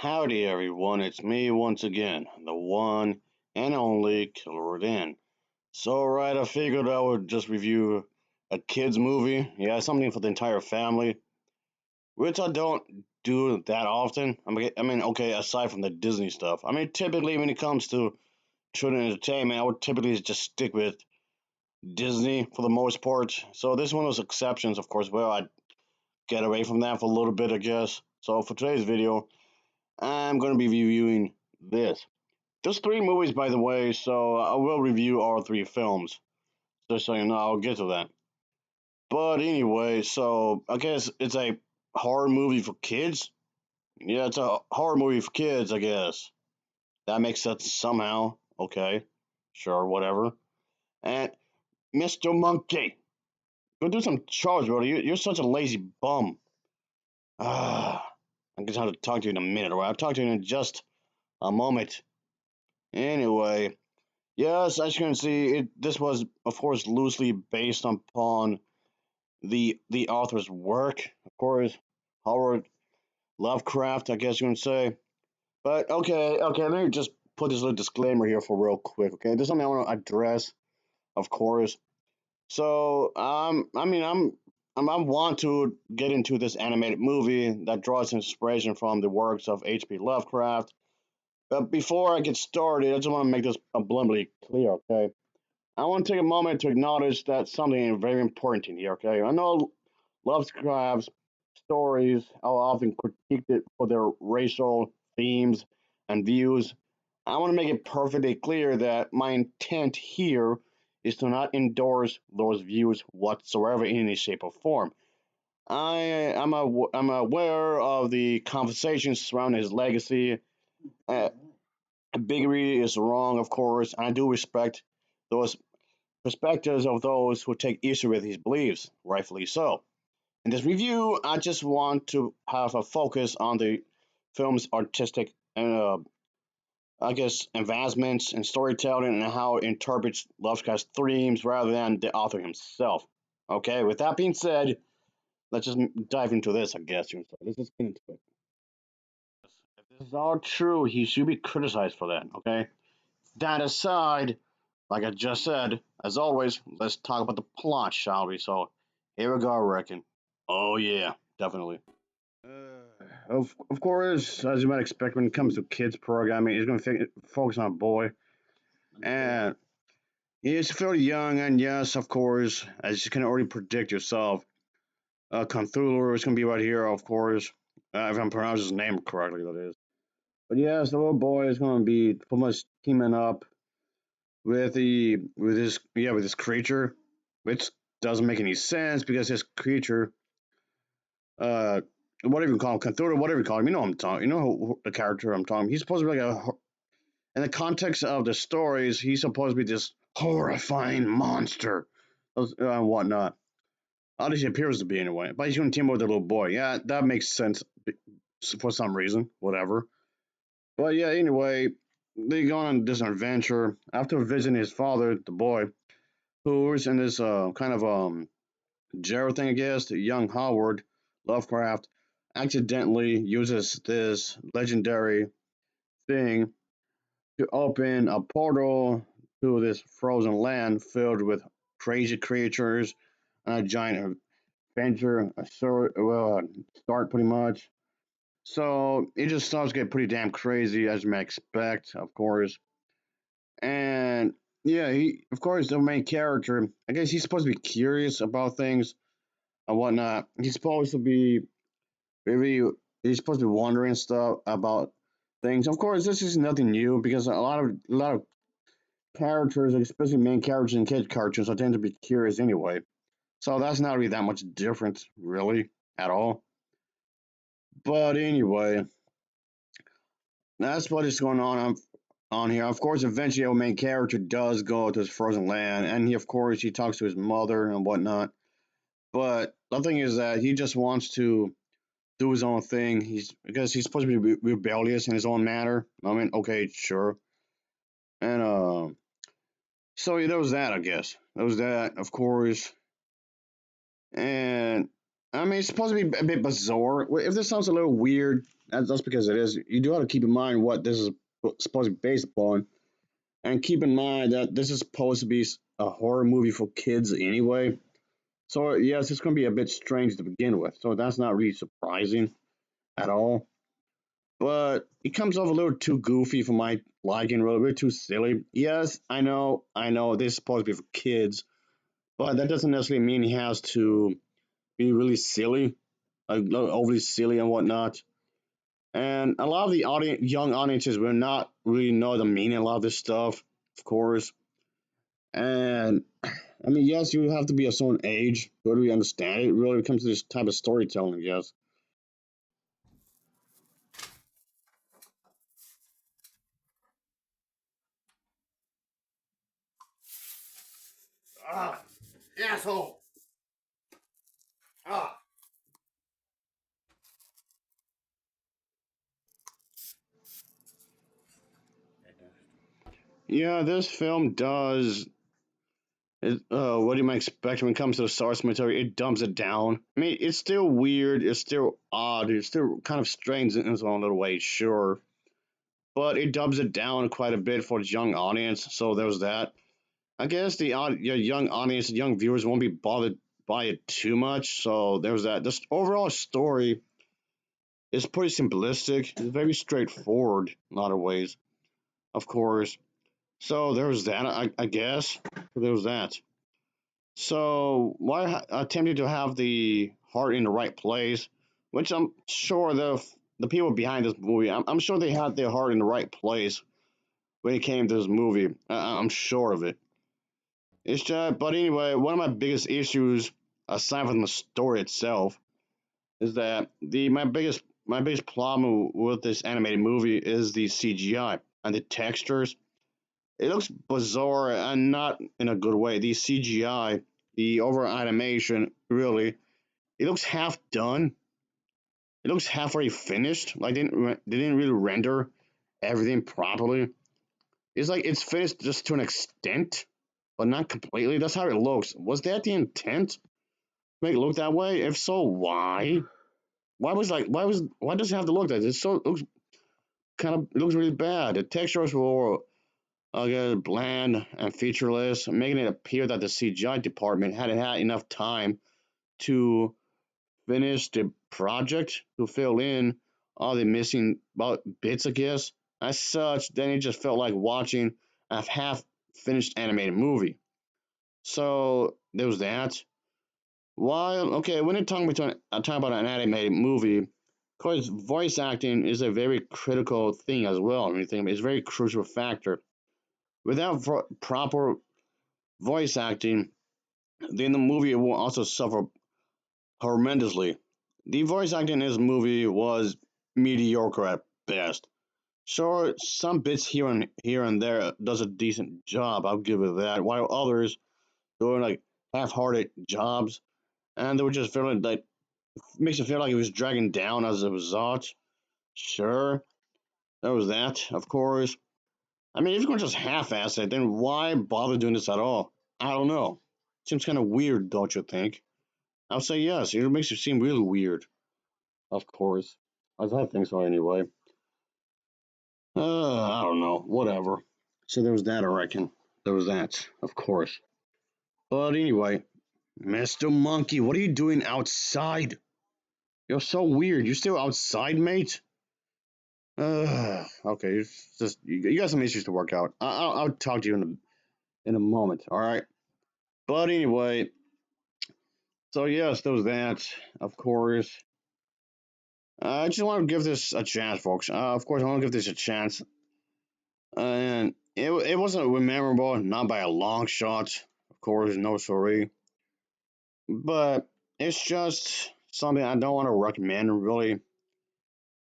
Howdy everyone, it's me once again, the one and only Killer Within. So right, I figured I would just review a kids movie, yeah, something for the entire family, which I don't do that often. I mean, okay, aside from the Disney stuff. I mean, typically when it comes to children entertainment, I would typically just stick with Disney for the most part. So this is one of those exceptions, of course, where I get away from that for a little bit, I guess. So for today's video, I'm going to be reviewing this. There's three movies, by the way, so I will review all three films. Just so you know, I'll get to that. But anyway, so I guess it's a horror movie for kids. Yeah, it's a horror movie for kids, I guess. That makes sense somehow. Okay, sure, whatever. And Mr. Monkey, go do some chores, brother. You're such a lazy bum. Ah, I'm gonna have to talk to you in a minute, or I'll talk to you in just a moment. Anyway, yes, as you can see, this was, of course, loosely based upon the author's work, of course, Howard Lovecraft, I guess you can say. But okay, let me just put this little disclaimer here for real quick. Okay, this is something I want to address, of course. So, I want to get into this animated movie that draws inspiration from the works of H.P. Lovecraft. But before I get started, I just want to make this abundantly clear. Okay, I want to take a moment to acknowledge that something very important in here, okay? I know Lovecraft's stories are often critiqued for their racial themes and views. I want to make it perfectly clear that my intent here is to not endorse those views whatsoever in any shape or form. I'm aware of the conversations surrounding his legacy. Uh, Bigotry is wrong, of course. I do respect those perspectives of those who take issue with his beliefs, rightfully so. In this review, I just want to have a focus on the film's artistic and, I guess, advancements in storytelling and how it interprets Lovecraft's themes rather than the author himself. Okay, with that being said, let's just dive into this, I guess. Let's just get into it. If this is all true, he should be criticized for that, okay? That aside, like I just said, as always, let's talk about the plot, shall we? So, here we go, I reckon. Oh, yeah, definitely. Of course, as you might expect when it comes to kids programming, he's going to focus on a boy. And he's fairly young, and yes, of course, as you can already predict yourself, Cthulhu is going to be right here, of course. If I'm pronouncing his name correctly, that is. But yes, the little boy is going to be pretty much teaming up with this creature, which doesn't make any sense because this creature, uh, whatever you call him, Cthulhu, whatever you call him, you know I'm talking, you know the character I'm talking. He's supposed to be like in the context of the stories, he's supposed to be this horrifying monster, and whatnot. At least he appears to be anyway. But he's going to team up with the little boy. Yeah, that makes sense for some reason, whatever. But yeah, anyway, they go on this adventure after visiting his father, the boy, who's in this kind of jail thing, I guess. The young Howard Lovecraft accidentally uses this legendary thing to open a portal to this frozen land filled with crazy creatures and a giant adventure, start pretty much. So it just starts to get pretty damn crazy, as you may expect, of course. And yeah, he, of course, the main character, I guess he's supposed to be curious about things and whatnot. He's supposed to be very, he's supposed to be wondering stuff about things. Of course, this is nothing new because a lot of characters, especially main characters in kids cartoons, I tend to be curious anyway. So that's not really that much different, really, at all. But anyway, that's what is going on here. Of course, eventually our main character does go to his frozen land, and he, of course, he talks to his mother and whatnot. But the thing is that he just wants to do his own thing. He's because he's supposed to be rebellious in his own manner. I mean, okay, sure. And so yeah, there was that, I guess. There was that, of course. And I mean, it's supposed to be a bit bizarre. If this sounds a little weird, that's because it is. You do have to keep in mind what this is supposed to be based upon, and keep in mind that this is supposed to be a horror movie for kids anyway. So yes, it's going to be a bit strange to begin with. So that's not really surprising at all. But it comes off a little too goofy for my liking, really, a bit too silly. Yes, I know, this is supposed to be for kids, but that doesn't necessarily mean he has to be really silly, like overly silly and whatnot. And a lot of the young audiences will not really know the meaning of a lot of this stuff, of course. And I mean, yes, you have to be a certain age to really understand it. It really comes to this type of storytelling, yes. Ah, asshole! Ah. Yeah, this film does. What do you expect when it comes to the source material? It dumps it down. I mean, it's still weird. It's still odd. It's still kind of strange in its own little way, sure. But it dubs it down quite a bit for its young audience. So there's that. I guess your young audience, young viewers won't be bothered by it too much. So there's that. This overall story is pretty simplistic. It's very straightforward in a lot of ways, of course. So there's that. I guess there's that. So why attempting to have the heart in the right place, which I'm sure the people behind this movie, I'm sure they had their heart in the right place when it came to this movie. I'm sure of it. It's just, but anyway, one of my biggest issues, aside from the story itself, is that the my biggest problem with this animated movie is the CGI and the textures. It looks bizarre and not in a good way. The CGI, the over animation, really, it looks half done. It looks half already finished. Like they didn't really render everything properly. It's like it's finished just to an extent, but not completely. That's how it looks. Was that the intent? Make it look that way? If so, why? Why does it have to look like this? It looks it looks really bad. The textures were bland and featureless, making it appear that the CGI department hadn't had enough time to finish the project to fill in all the missing bits, I guess. As such, then it just felt like watching a half finished animated movie. So there was that. While okay, when you're talking about an animated movie, of course, voice acting is a very critical thing as well. I mean, it's a very crucial factor. Without proper voice acting, then the movie will also suffer horrendously. The voice acting in this movie was mediocre at best. Sure, some bits here and there does a decent job. I'll give it that. While others doing like half-hearted jobs, and they were just feeling like makes you feel like it was dragging down as a result. Sure, there was that, of course. I mean, if you're going to just half-ass it, then why bother doing this at all? I don't know. Seems kind of weird, don't you think? I'll say yes. It makes it seem really weird. Of course, as I think so anyway. I don't know. Whatever. So there was that, I reckon. There was that, of course. But anyway, Mr. Monkey, what are you doing outside? You're so weird. You still outside, mate? Okay, it's just you got some issues to work out. I'll talk to you in a moment. All right. But anyway, so yes, there was that, of course. I just want to give this a chance, folks. Of course, I want to give this a chance, and it wasn't memorable, not by a long shot. Of course, no sorry, but it's just something I don't want to recommend. Really,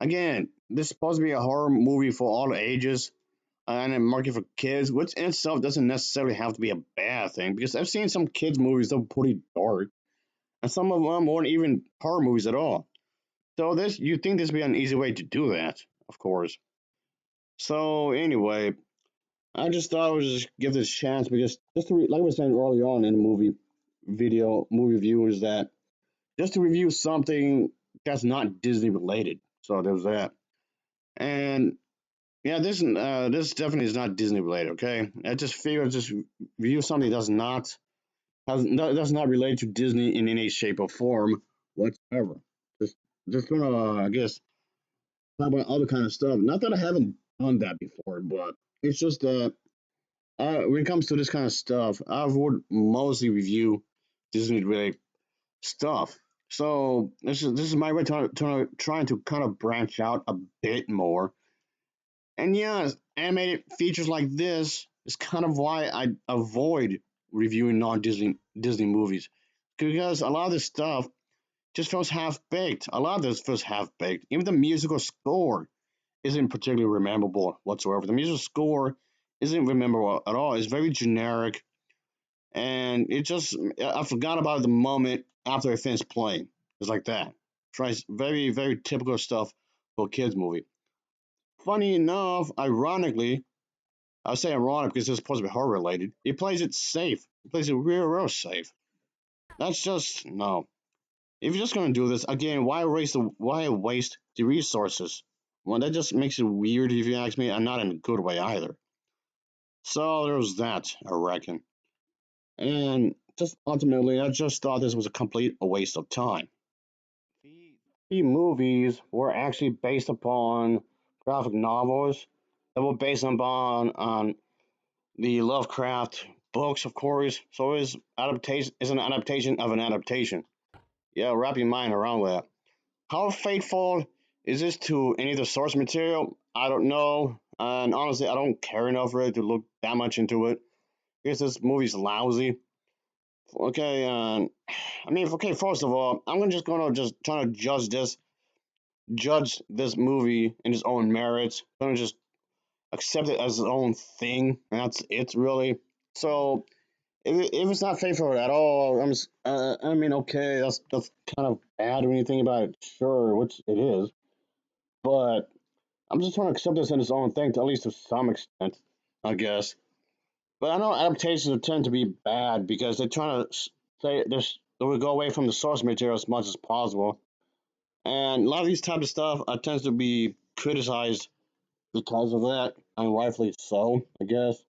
again, this is supposed to be a horror movie for all ages and a market for kids, which in itself doesn't necessarily have to be a bad thing because I've seen some kids movies that are pretty dark, and some of them weren't even horror movies at all. So this, you think this would be an easy way to do that, of course. So anyway, I just thought I would just give this a chance because like I was saying earlier on in the movie video movie review is that just to review something that's not Disney related. So there's that. And yeah, this definitely is not Disney related. Okay, I just figured just review something that's not related to Disney in any shape or form whatsoever. Just just gonna I guess talk about other kind of stuff. Not that I haven't done that before, but it's just that when it comes to this kind of stuff, I would mostly review Disney related stuff. So this is my way to trying to kind of branch out a bit more. And yeah, animated features like this is kind of why I avoid reviewing non Disney movies, because a lot of this stuff just feels half baked. A lot of this feels half baked. Even the musical score isn't particularly memorable whatsoever. The musical score isn't memorable at all. It's very generic, and it just I forgot about it the moment after I finished playing. It's like that. Tries very typical stuff for a kids movie. Funny enough, ironically, I say ironic because it's supposed to be horror related. He plays it safe. He plays it real safe. That's just no. If you're just gonna do this again, why waste the resources? Well, that just makes it weird if you ask me, and not in a good way either. So there was that, I reckon. And just ultimately, I just thought this was a complete waste of time. The movies were actually based upon graphic novels that were based on the Lovecraft books, of course. So it's adaptation is an adaptation of an adaptation. Yeah, wrap your mind around that. How faithful is this to any of the source material? I don't know. And honestly, I don't care enough for it to look that much into it. Because this movie's lousy. Okay, I mean, okay. First of all, just gonna just try to judge this movie in its own merits. I'm gonna just accept it as its own thing, and that's it, really. So if it's not faithful at all, I mean, okay, that's kind of bad when you think about it. Sure, which it is, but I'm just trying to accept this in its own thing, to, at least to some extent, I guess. But I know adaptations tend to be bad because they're trying to say this. They will go away from the source material as much as possible, and a lot of these type of stuff tends to be criticized because of that, and rightfully so, I guess.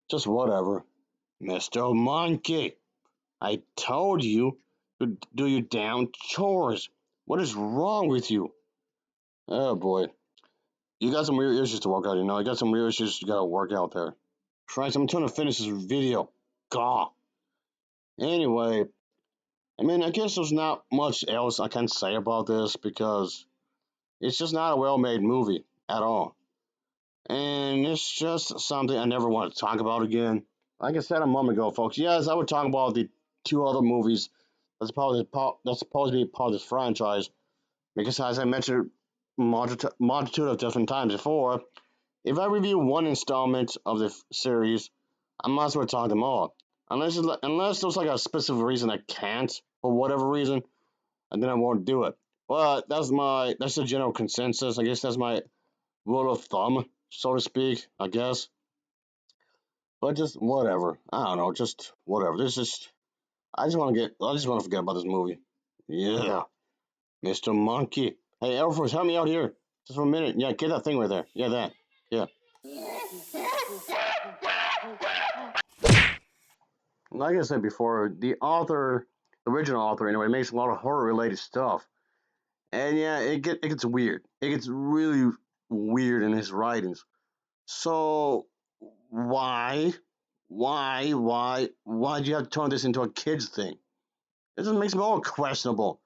Just whatever, Mr. Monkey. I told you to do your damn chores. What is wrong with you? Oh boy. You got some real issues to work out, you know. You got some real issues you gotta work out there. Christ, I'm trying to finish this video. Gah. Anyway, I mean, I guess there's not much else I can say about this because it's just not a well made movie at all. And it's just something I never want to talk about again. Like I said a moment ago, folks, yes, I would talk about the two other movies that's supposed to be part of this franchise. Because as I mentioned multitude of different times before, if I review one installment of the series, I might as well talk them all. Unless there's like a specific reason I can't, for whatever reason, and then I won't do it. But that's the general consensus. I guess that's my rule of thumb, so to speak. I guess. But just whatever. I don't know. Just whatever. This is. I just want to forget about this movie. Yeah, Mr. Monkey. Hey, Air Force, help me out here. Just for a minute. Yeah, get that thing right there. Yeah, that. Yeah. Like I said before, the original author anyway, makes a lot of horror related stuff. And yeah, it gets weird. It gets really weird in his writings. So why, why do you have to turn this into a kids thing? It just makes me all questionable.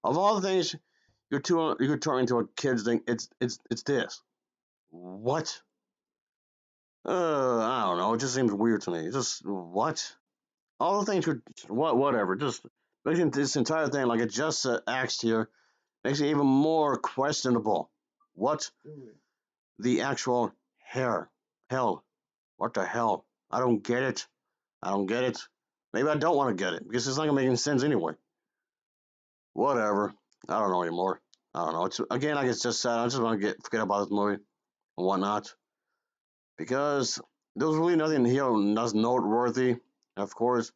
Of all the things you could turn into a kids thing, it's this. What? I don't know. It just seems weird to me. It's just what? All the things could whatever. Just making this entire thing like it just acts here makes it even more questionable. What the actual hair? Hell, what the hell? I don't get it. I don't get it. Maybe I don't want to get it because it's not gonna make any sense anyway. Whatever. I don't know anymore. I don't know. It's again, like it's just sad. I just want to get forget about this movie and whatnot because there was really nothing here that's noteworthy. Of course,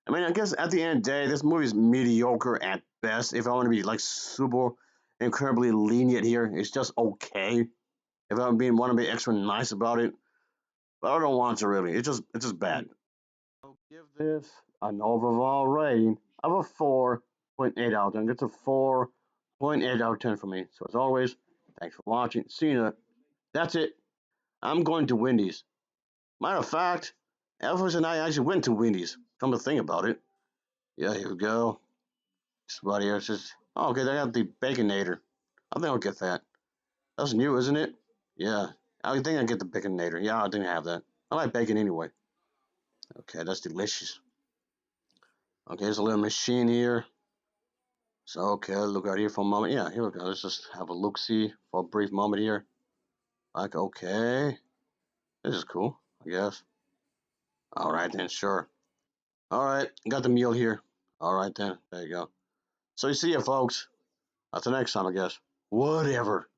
I mean, I guess at the end of the day, this movie is mediocre at best. If I want to be like super incredibly lenient here, it's just okay. If I'm being want to be extra nice about it, but I don't want to really. It's just bad. I'll give this an overall rating of a 4.8 out of 10. It's a 4.8 out of 10 for me. So as always, thanks for watching. See you. That's it. I'm going to Wendy's. Matter of fact, Elvis and I actually went to Wendy's. Come to think about it. Yeah, here we go. Somebody else says, oh, okay, they got the Baconator. I think I'll get that. That's new, isn't it? Yeah. I think I get the Baconator. Yeah, I think I have that. I like bacon anyway. Okay, that's delicious. Okay, there's a little machine here. So, okay, look out here for a moment. Yeah, here we go. Let's just have a look-see for a brief moment here. Like, okay. This is cool, I guess. All right, then, sure. All right, got the meal here. All right, then. There you go. So you see you, folks. Until next time, I guess. Whatever.